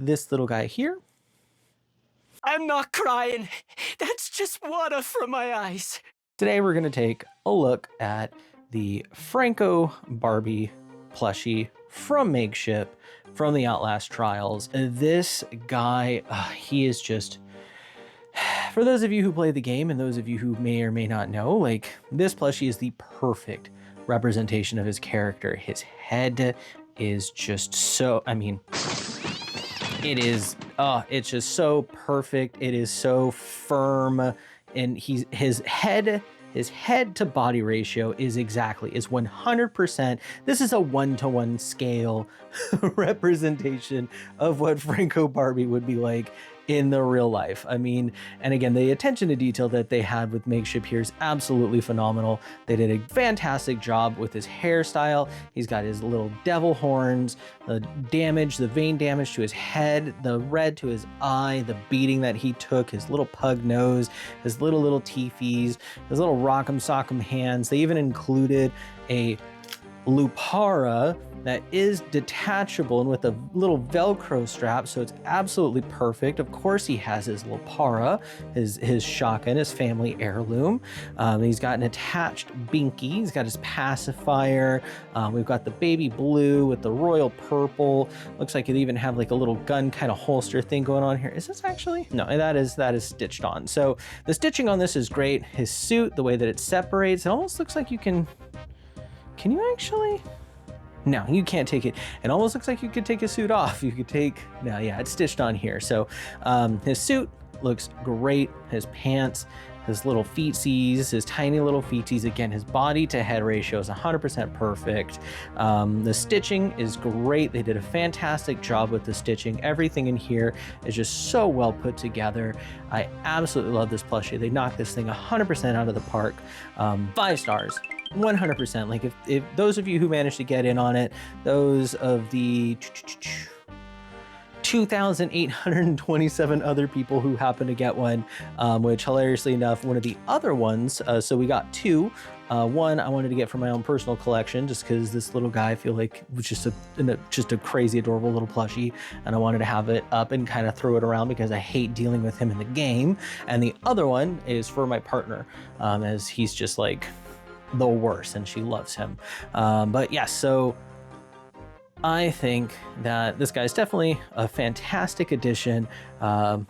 this little guy here. I'm not crying. That's just water from my eyes. Today we're going to take a look at the Franco Barbi Plushie from Makeship from the Outlast Trials. This guy, he is just... For those of you who play the game and those of you who may or may not know, like, this plushie is the perfect representation of his character. His head is just so, I mean, it is, it's just so perfect. It is so firm, and his head to body ratio is 100%. This is a 1-to-1 scale representation of what Franco Barbi would be like in the real life. I mean, and again, the attention to detail that they had with Makeship here is absolutely phenomenal. They did a fantastic job with his hairstyle. He's got his little devil horns, the vein damage to his head, the red to his eye, the beating that he took, his little pug nose, his little teefies, his little rock'em sock'em hands. They even included a lupara that is detachable and with a little Velcro strap, so it's absolutely perfect. Of course, he has his lupara, his shotgun, his family heirloom. He's got an attached binky. He's got his pacifier. We've got the baby blue with the royal purple. Looks like it even have like a little gun kind of holster thing going on here. Is this actually? No, that is stitched on. So the stitching on this is great. His suit, the way that it separates, it almost looks like you can you actually? No, you can't take it. It almost looks like you could take his suit off. You could take, no, yeah, it's stitched on here. So his suit looks great. His pants, his little feetsies, his tiny little feetsies. Again, his body to head ratio is 100% perfect. The stitching is great. They did a fantastic job with the stitching. Everything in here is just so well put together. I absolutely love this plushie. They knocked this thing 100% out of the park. 5 stars. 100%. Like if those of you who managed to get in on it, those of the 2,827 other people who happened to get one, which hilariously enough, one of the other ones, so we got 2. One I wanted to get for my own personal collection just because this little guy I feel like was just a crazy adorable little plushie, and I wanted to have it up and kind of throw it around because I hate dealing with him in the game. And the other one is for my partner, as he's just like the worst and she loves him. But yeah, so I think that this guy is definitely a fantastic addition for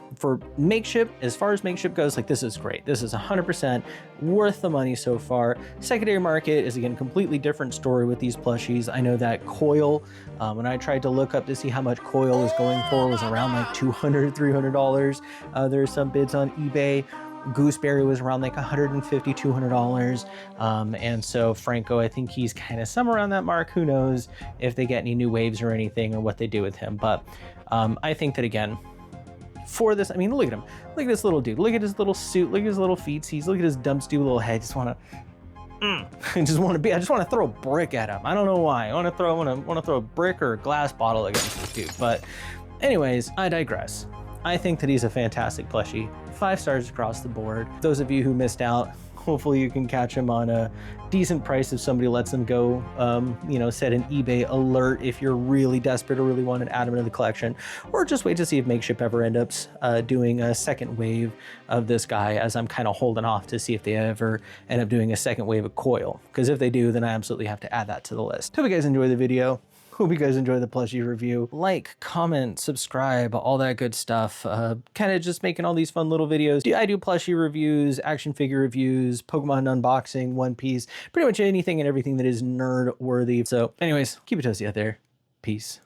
Makeship. As far as Makeship goes, like, this is great. This is 100% worth the money so far. Secondary market is, again, completely different story with these plushies. I know that Coyle, when I tried to look up to see how much Coyle was going for, was around like $200, $300. There are some bids on eBay. Gooseberry was around like $150, $200. And so Franco, I think he's kind of somewhere around that mark. Who knows if they get any new waves or anything or what they do with him. But I think that, again, for this, I mean, look at him. Look at this little dude. Look at his little suit. Look at his little feetsies. Look at his dumpsty little head. I just want to throw a brick at him. I don't know why. I want to throw a brick or a glass bottle against this dude. But anyways, I digress. I think that he's a fantastic plushie. 5 stars across the board. Those of you who missed out, hopefully you can catch him on a decent price if somebody lets them go. Set an eBay alert if you're really desperate or really want to add him into the collection, or just wait to see if Makeship ever ends up doing a second wave of this guy, as I'm kind of holding off to see if they ever end up doing a second wave of Coyle. Because if they do, then I absolutely have to add that to the list. Hope you guys enjoy the video. Hope you guys enjoy the plushie review. Like, comment, subscribe, all that good stuff. Kind of just making all these fun little videos. I do plushie reviews, action figure reviews, Pokemon unboxing, One Piece, pretty much anything and everything that is nerd worthy. So anyways, keep it toasty out there. Peace.